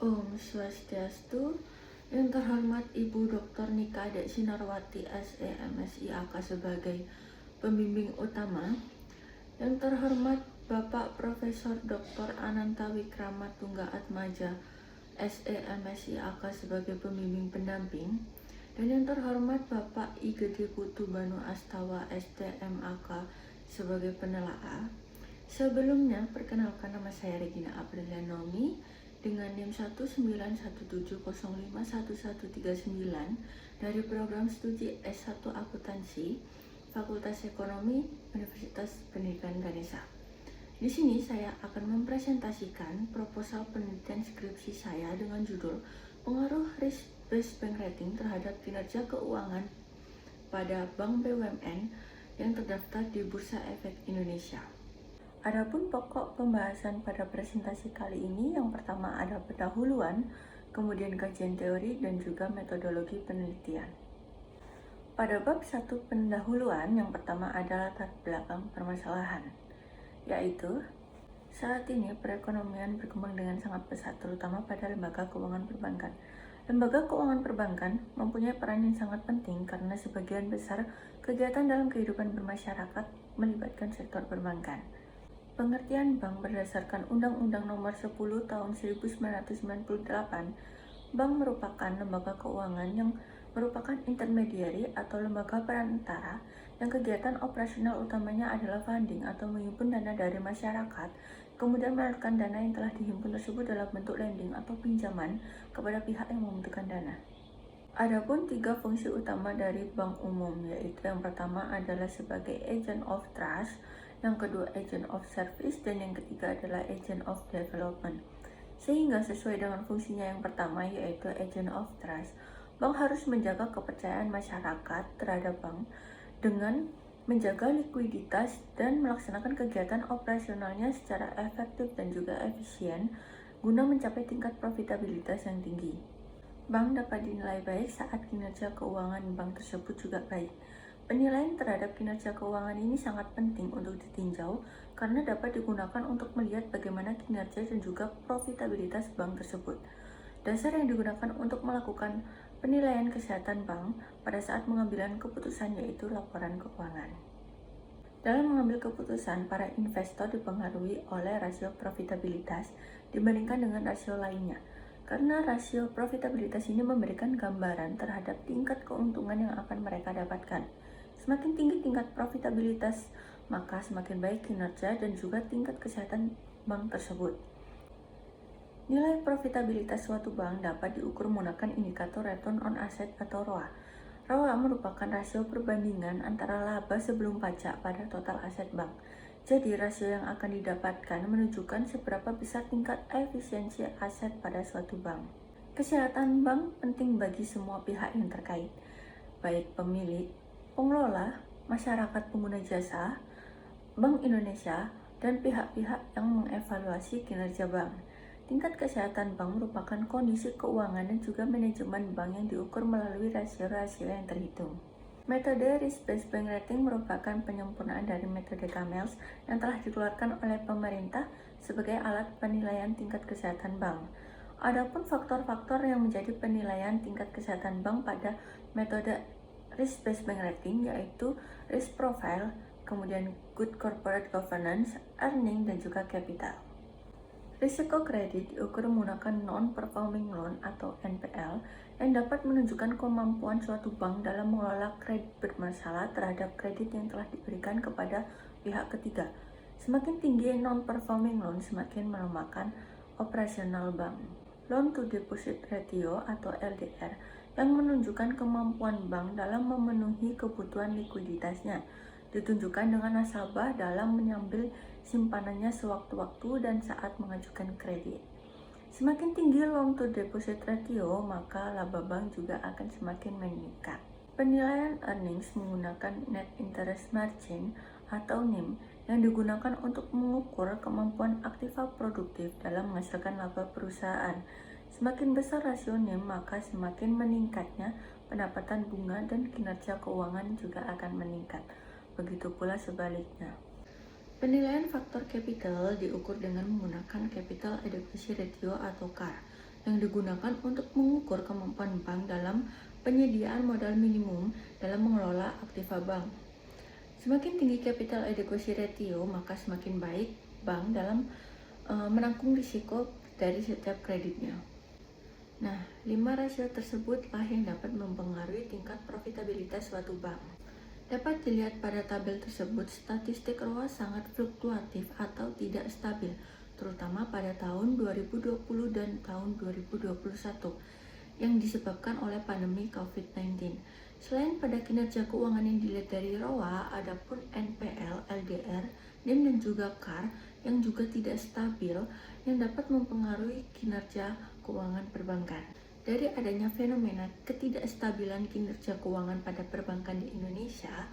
Om Swastiastu. Yang terhormat Ibu Dr. Nika Dek Sinarwati SE MSI AK sebagai pembimbing utama. Yang terhormat Bapak Profesor Dr. Ananta Wikrama Tunggaatmaja SE MSI AK sebagai pembimbing pendamping. Dan yang terhormat Bapak I Gede Putu Banu Astawa STMAK sebagai penelaah. Sebelumnya, perkenalkan nama saya Regina Aprilia Nomi dengan NIM 19170511139 dari program studi S1 Akuntansi Fakultas Ekonomi Universitas Pendidikan Ganesha. Di sini saya akan mempresentasikan proposal penelitian skripsi saya dengan judul Pengaruh Risk-Based Bank Rating terhadap kinerja keuangan pada Bank BUMN yang terdaftar di Bursa Efek Indonesia. Adapun pokok pembahasan pada presentasi kali ini yang pertama ada pendahuluan, kemudian kajian teori dan juga metodologi penelitian. Pada bab 1 pendahuluan yang pertama adalah latar belakang permasalahan, yaitu saat ini perekonomian berkembang dengan sangat pesat terutama pada lembaga keuangan perbankan. Lembaga keuangan perbankan mempunyai peran yang sangat penting karena sebagian besar kegiatan dalam kehidupan bermasyarakat melibatkan sektor perbankan. Pengertian bank berdasarkan Undang-Undang Nomor 10 Tahun 1998, bank merupakan lembaga keuangan yang merupakan intermediari atau lembaga perantara yang kegiatan operasional utamanya adalah funding atau menghimpun dana dari masyarakat, kemudian menyalurkan dana yang telah dihimpun tersebut dalam bentuk lending atau pinjaman kepada pihak yang membutuhkan dana. Adapun 3 fungsi utama dari bank umum, yaitu yang pertama adalah sebagai agent of trust, yang kedua agent of service, dan yang ketiga adalah agent of development. Sehingga sesuai dengan fungsinya yang pertama yaitu agent of trust, bank harus menjaga kepercayaan masyarakat terhadap bank dengan menjaga likuiditas dan melaksanakan kegiatan operasionalnya secara efektif dan juga efisien guna mencapai tingkat profitabilitas yang tinggi. Bank dapat dinilai baik saat kinerja keuangan bank tersebut juga baik. Penilaian terhadap kinerja keuangan ini sangat penting untuk ditinjau karena dapat digunakan untuk melihat bagaimana kinerja dan juga profitabilitas bank tersebut. Dasar yang digunakan untuk melakukan penilaian kesehatan bank pada saat pengambilan keputusan yaitu laporan keuangan. Dalam mengambil keputusan, para investor dipengaruhi oleh rasio profitabilitas dibandingkan dengan rasio lainnya. Karena rasio profitabilitas ini memberikan gambaran terhadap tingkat keuntungan yang akan mereka dapatkan. Semakin tinggi tingkat profitabilitas, maka semakin baik kinerja dan juga tingkat kesehatan bank tersebut. Nilai profitabilitas suatu bank dapat diukur menggunakan indikator return on asset atau ROA. ROA merupakan rasio perbandingan antara laba sebelum pajak pada total aset bank. Jadi rasio yang akan didapatkan menunjukkan seberapa besar tingkat efisiensi aset pada suatu bank. Kesehatan bank penting bagi semua pihak yang terkait, baik pemilik, pengelola, masyarakat pengguna jasa, Bank Indonesia, dan pihak-pihak yang mengevaluasi kinerja bank. Tingkat kesehatan bank merupakan kondisi keuangan dan juga manajemen bank yang diukur melalui rasio-rasio yang terhitung. Metode Risk-Based Bank Rating merupakan penyempurnaan dari metode CAMELS yang telah dikeluarkan oleh pemerintah sebagai alat penilaian tingkat kesehatan bank. Adapun faktor-faktor yang menjadi penilaian tingkat kesehatan bank pada metode Risk-Based Bank Rating yaitu risk profile, kemudian good corporate governance, earning, dan juga capital. Risiko kredit diukur menggunakan non-performing loan atau NPL yang dapat menunjukkan kemampuan suatu bank dalam mengelola kredit bermasalah terhadap kredit yang telah diberikan kepada pihak ketiga. Semakin tinggi non-performing loan, semakin melemahkan operasional bank. Loan to deposit ratio atau LDR yang menunjukkan kemampuan bank dalam memenuhi kebutuhan likuiditasnya, ditunjukkan dengan nasabah dalam mengambil simpanannya sewaktu-waktu dan saat mengajukan kredit. Semakin tinggi loan to deposit ratio, maka laba bank juga akan semakin meningkat. Penilaian earnings menggunakan net interest margin atau NIM yang digunakan untuk mengukur kemampuan aktiva produktif dalam menghasilkan laba perusahaan. Semakin besar rasio NIM, maka semakin meningkatnya pendapatan bunga dan kinerja keuangan juga akan meningkat. Begitu pula sebaliknya. Penilaian faktor capital diukur dengan menggunakan Capital Adequacy Ratio atau CAR yang digunakan untuk mengukur kemampuan bank dalam penyediaan modal minimum dalam mengelola aktiva bank. Semakin tinggi capital adequacy ratio, maka semakin baik bank dalam menanggung risiko dari setiap kreditnya. Nah, 5 rasio tersebutlah yang dapat mempengaruhi tingkat profitabilitas suatu bank. Dapat dilihat pada tabel tersebut, statistik ROA sangat fluktuatif atau tidak stabil, terutama pada tahun 2020 dan tahun 2021 yang disebabkan oleh pandemi COVID-19. Selain pada kinerja keuangan yang dilihat dari ROA, adapun NPL, LDR, NIM dan juga CAR yang juga tidak stabil yang dapat mempengaruhi kinerja keuangan perbankan. Dari adanya fenomena ketidakstabilan kinerja keuangan pada perbankan di Indonesia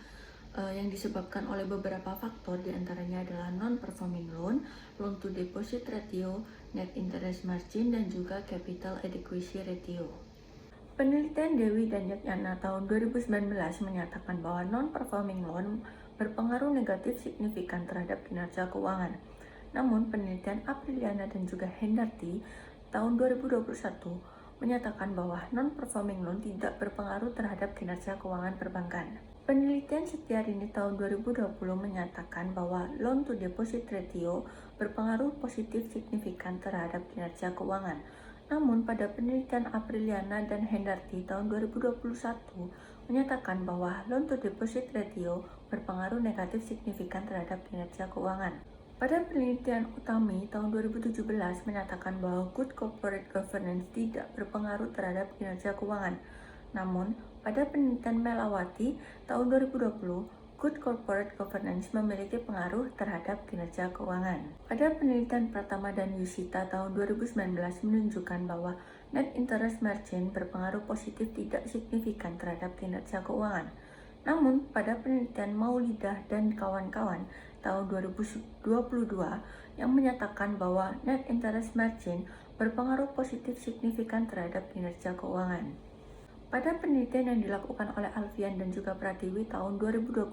yang disebabkan oleh beberapa faktor, diantaranya adalah non-performing loan, loan to deposit ratio, net interest margin, dan juga capital adequacy ratio. Penelitian Dewi dan Yatyana tahun 2019 menyatakan bahwa non-performing loan berpengaruh negatif signifikan terhadap kinerja keuangan. Namun, penelitian Apriliana dan juga Hendarti tahun 2021 menyatakan bahwa non-performing loan tidak berpengaruh terhadap kinerja keuangan perbankan. Penelitian Setiarini tahun 2020 menyatakan bahwa loan to deposit ratio berpengaruh positif signifikan terhadap kinerja keuangan. Namun, pada penelitian Apriliana dan Hendarti tahun 2021 menyatakan bahwa loan to deposit ratio berpengaruh negatif signifikan terhadap kinerja keuangan. Pada penelitian Utami tahun 2017 menyatakan bahwa good corporate governance tidak berpengaruh terhadap kinerja keuangan. Namun, pada penelitian Melawati tahun 2020, good corporate governance memiliki pengaruh terhadap kinerja keuangan. Pada penelitian Pratama dan Yusita tahun 2019 menunjukkan bahwa net interest margin berpengaruh positif tidak signifikan terhadap kinerja keuangan. Namun, pada penelitian Maulidah dan kawan-kawan tahun 2022 yang menyatakan bahwa net interest margin berpengaruh positif signifikan terhadap kinerja keuangan. Pada penelitian yang dilakukan oleh Alfian dan juga Pratiwi tahun 2021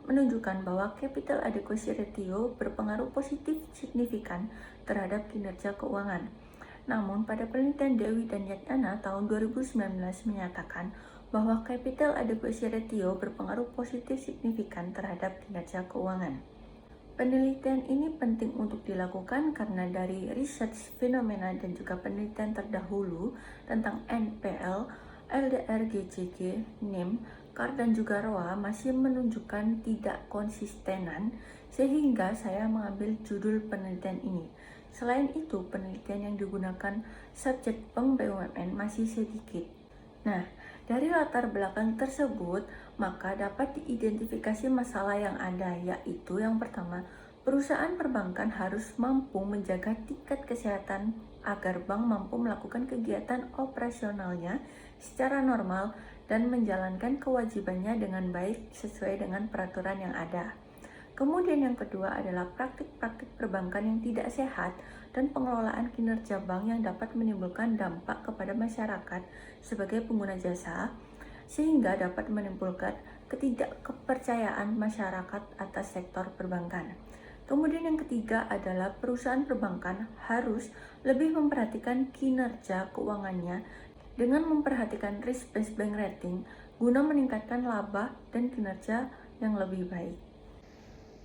menunjukkan bahwa capital adequacy ratio berpengaruh positif signifikan terhadap kinerja keuangan. Namun, pada penelitian Dewi dan Yatyana tahun 2019 menyatakan bahwa capital adequacy ratio berpengaruh positif signifikan terhadap kinerja keuangan. Penelitian ini penting untuk dilakukan karena dari research fenomena dan juga penelitian terdahulu tentang NPL, LDR, GCG, NIM, CAR dan juga ROA masih menunjukkan tidak konsistenan, sehingga saya mengambil judul penelitian ini. Selain itu, penelitian yang digunakan subjek bank BUMN masih sedikit. Nah, dari latar belakang tersebut, maka dapat diidentifikasi masalah yang ada, yaitu yang pertama, perusahaan perbankan harus mampu menjaga tingkat kesehatan agar bank mampu melakukan kegiatan operasionalnya secara normal dan menjalankan kewajibannya dengan baik sesuai dengan peraturan yang ada. Kemudian yang kedua adalah praktik-praktik perbankan yang tidak sehat dan pengelolaan kinerja bank yang dapat menimbulkan dampak kepada masyarakat sebagai pengguna jasa, sehingga dapat menimbulkan ketidakkepercayaan masyarakat atas sektor perbankan. Kemudian yang ketiga adalah perusahaan perbankan harus lebih memperhatikan kinerja keuangannya dengan memperhatikan risk-based bank rating guna meningkatkan laba dan kinerja yang lebih baik.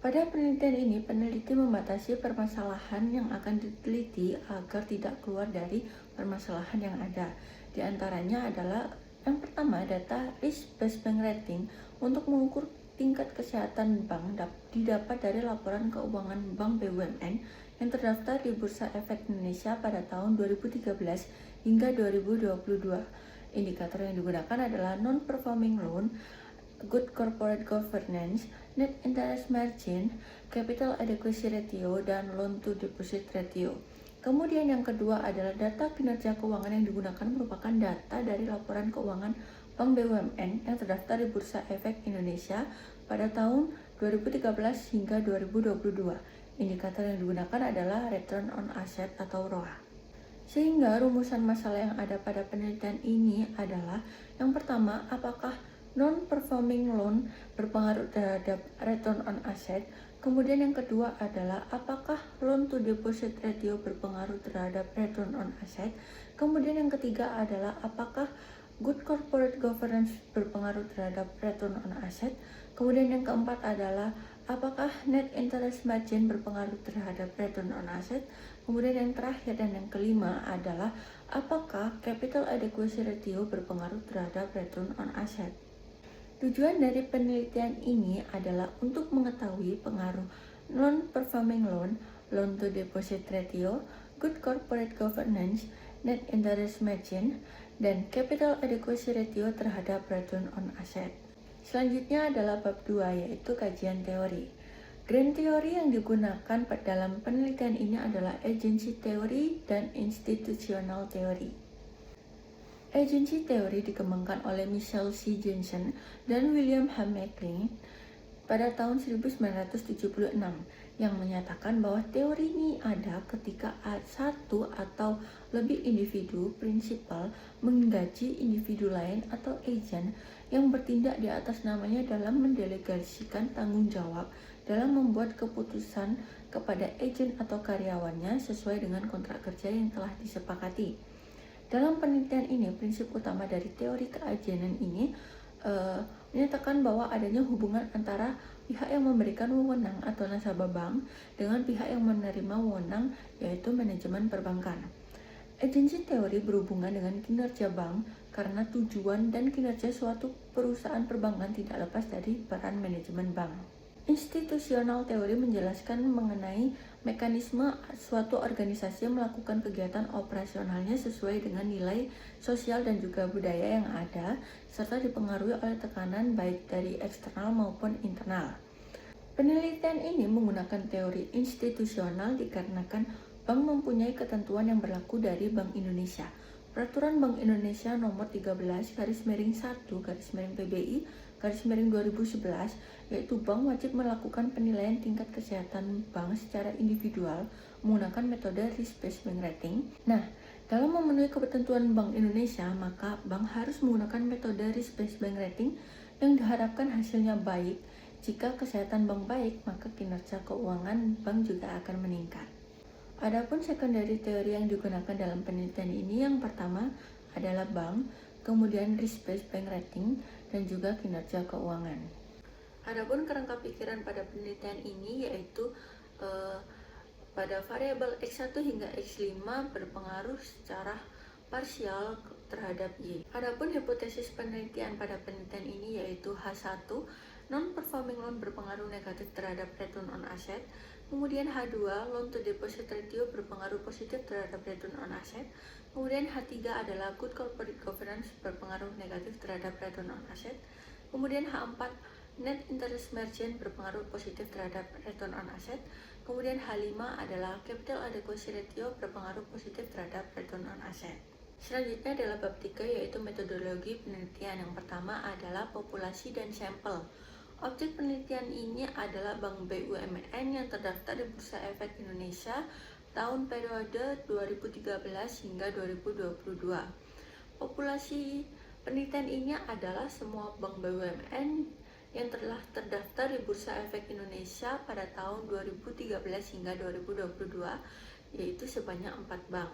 Pada penelitian ini, peneliti membatasi permasalahan yang akan diteliti agar tidak keluar dari permasalahan yang ada. Di antaranya adalah yang pertama, data risk-based bank rating untuk mengukur tingkat kesehatan bank didapat dari laporan keuangan bank BUMN yang terdaftar di Bursa Efek Indonesia pada tahun 2013 hingga 2022. Indikator yang digunakan adalah non-performing loan, good corporate governance, net interest margin, capital adequacy ratio, dan loan to deposit ratio. Kemudian yang kedua adalah data kinerja keuangan yang digunakan merupakan data dari laporan keuangan Bank BUMN yang terdaftar di Bursa Efek Indonesia pada tahun 2013 hingga 2022. Indikator yang digunakan adalah return on asset atau ROA. Sehingga rumusan masalah yang ada pada penelitian ini adalah yang pertama, apakah non-performing loan berpengaruh terhadap return on asset? Kemudian yang kedua adalah apakah loan to deposit ratio berpengaruh terhadap return on asset. Kemudian yang ketiga adalah apakah good corporate governance berpengaruh terhadap return on asset. Kemudian yang keempat adalah apakah net interest margin berpengaruh terhadap return on asset. Kemudian yang terakhir dan yang kelima adalah apakah capital adequacy ratio berpengaruh terhadap return on asset. Tujuan dari penelitian ini adalah untuk mengetahui pengaruh non-performing loan, loan to deposit ratio, good corporate governance, net interest margin, dan capital adequacy ratio terhadap return on asset. Selanjutnya adalah bab 2, yaitu kajian teori. Grand teori yang digunakan dalam penelitian ini adalah agency theory dan institutional theory. Agency teori dikembangkan oleh Michael C. Johnson dan William H. McLean pada tahun 1976 yang menyatakan bahwa teori ini ada ketika satu atau lebih individu prinsipal menggaji individu lain atau agent yang bertindak di atas namanya dalam mendelegasikan tanggung jawab dalam membuat keputusan kepada agent atau karyawannya sesuai dengan kontrak kerja yang telah disepakati. Dalam penelitian ini, prinsip utama dari teori keajenan ini menyatakan bahwa adanya hubungan antara pihak yang memberikan wewenang atau nasabah bank dengan pihak yang menerima wewenang, yaitu manajemen perbankan. Agensi teori berhubungan dengan kinerja bank karena tujuan dan kinerja suatu perusahaan perbankan tidak lepas dari peran manajemen bank. Institusional teori menjelaskan mengenai mekanisme suatu organisasi yang melakukan kegiatan operasionalnya sesuai dengan nilai sosial dan juga budaya yang ada, serta dipengaruhi oleh tekanan baik dari eksternal maupun internal. Penelitian ini menggunakan teori institusional dikarenakan bank mempunyai ketentuan yang berlaku dari Bank Indonesia. Peraturan Bank Indonesia nomor 13/1/PBI/2011, yaitu bank wajib melakukan penilaian tingkat kesehatan bank secara individual menggunakan metode risk-based bank rating. Nah, dalam memenuhi ketentuan Bank Indonesia, maka bank harus menggunakan metode risk-based bank rating yang diharapkan hasilnya baik. Jika kesehatan bank baik, maka kinerja keuangan bank juga akan meningkat. Adapun secondary teori yang digunakan dalam penelitian ini, yang pertama adalah bank, kemudian risk-based bank rating, dan juga kinerja keuangan. Adapun kerangka pikiran pada penelitian ini yaitu pada variabel X1 hingga X5 berpengaruh secara parsial terhadap Y. Adapun hipotesis penelitian pada penelitian ini yaitu H1, non-performing loan berpengaruh negatif terhadap return on asset. Kemudian H2, loan to deposit ratio berpengaruh positif terhadap return on asset. Kemudian H3 adalah good corporate governance berpengaruh negatif terhadap return on asset. Kemudian H4, net interest margin berpengaruh positif terhadap return on asset. Kemudian H5 adalah capital adequacy ratio berpengaruh positif terhadap return on asset. Selanjutnya adalah bab 3, yaitu metodologi penelitian. Yang pertama adalah populasi dan sampel. Objek penelitian ini adalah Bank BUMN yang terdaftar di Bursa Efek Indonesia tahun periode 2013 hingga 2022. Populasi penelitian ini adalah semua bank BUMN yang telah terdaftar di Bursa Efek Indonesia pada tahun 2013 hingga 2022, yaitu sebanyak 4 bank.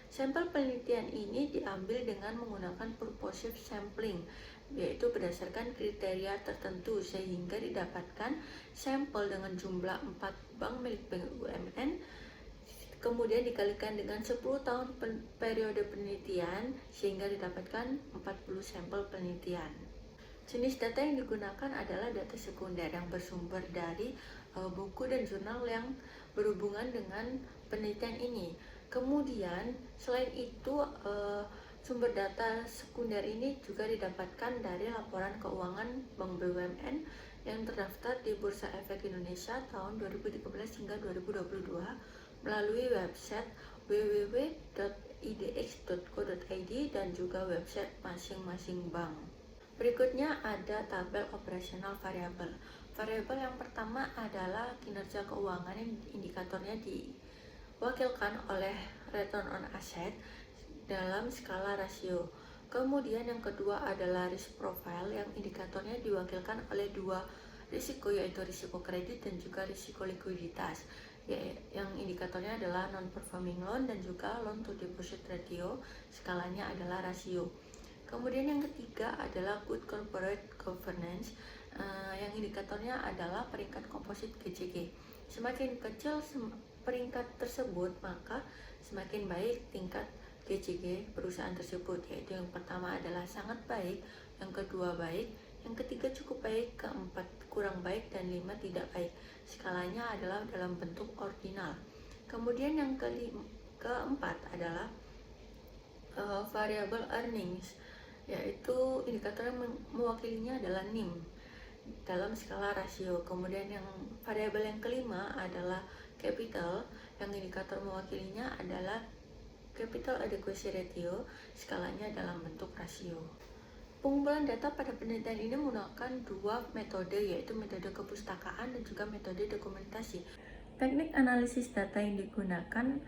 Sampel penelitian ini diambil dengan menggunakan purposive sampling, yaitu berdasarkan kriteria tertentu sehingga didapatkan sampel dengan jumlah 4 bank milik BUMN, kemudian dikalikan dengan 10 tahun periode penelitian sehingga didapatkan 40 sampel penelitian. Jenis data yang digunakan adalah data sekunder yang bersumber dari buku dan jurnal yang berhubungan dengan penelitian ini. Kemudian selain itu sumber data sekunder ini juga didapatkan dari laporan keuangan Bank BUMN yang terdaftar di Bursa Efek Indonesia tahun 2013 hingga 2022 melalui website www.idx.co.id dan juga website masing-masing bank. Berikutnya ada tabel operasional variabel. Variabel yang pertama adalah kinerja keuangan yang indikatornya diwakilkan oleh return on asset dalam skala rasio. Kemudian yang kedua adalah risk profile yang indikatornya diwakilkan oleh dua risiko, yaitu risiko kredit dan juga risiko likuiditas. Yang indikatornya adalah non-performing loan dan juga loan to deposit ratio, skalanya adalah rasio. Kemudian yang ketiga adalah good corporate governance, yang indikatornya adalah peringkat komposit GCG. Semakin kecil peringkat tersebut, maka semakin baik tingkat GCG perusahaan tersebut, yaitu yang pertama adalah sangat baik, yang kedua baik, yang ketiga cukup baik, keempat kurang baik, dan 5 tidak baik. Skalanya adalah dalam bentuk ordinal. Kemudian yang keempat adalah variable earnings, yaitu indikator yang mewakilinya adalah NIM dalam skala rasio. Kemudian yang variabel yang kelima adalah capital, yang indikator mewakilinya adalah capital adequacy ratio, skalanya dalam bentuk rasio. Pengumpulan data pada penelitian ini menggunakan dua metode, yaitu metode kepustakaan dan juga metode dokumentasi. Teknik analisis data yang digunakan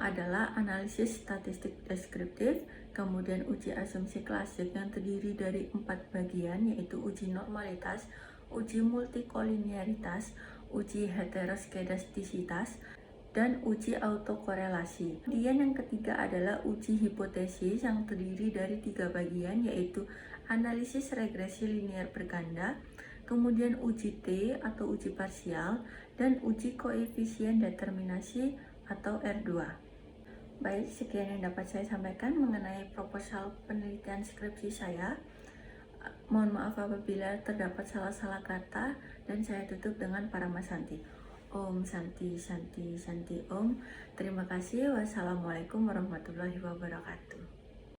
adalah analisis statistik deskriptif, kemudian uji asumsi klasik yang terdiri dari 4 bagian, yaitu uji normalitas, uji multikolinearitas, uji heteroskedastisitas, dan uji autokorelasi. Kemudian yang ketiga adalah uji hipotesis yang terdiri dari 3 bagian, yaitu analisis regresi linear berganda, kemudian uji T atau uji parsial, dan uji koefisien determinasi atau R2. Baik, sekian yang dapat saya sampaikan mengenai proposal penelitian skripsi saya. Mohon maaf apabila terdapat salah-salah kata, dan saya tutup dengan Paramasanti. Om Santi Santi Santi Om. Terima kasih. Wassalamualaikum warahmatullahi wabarakatuh.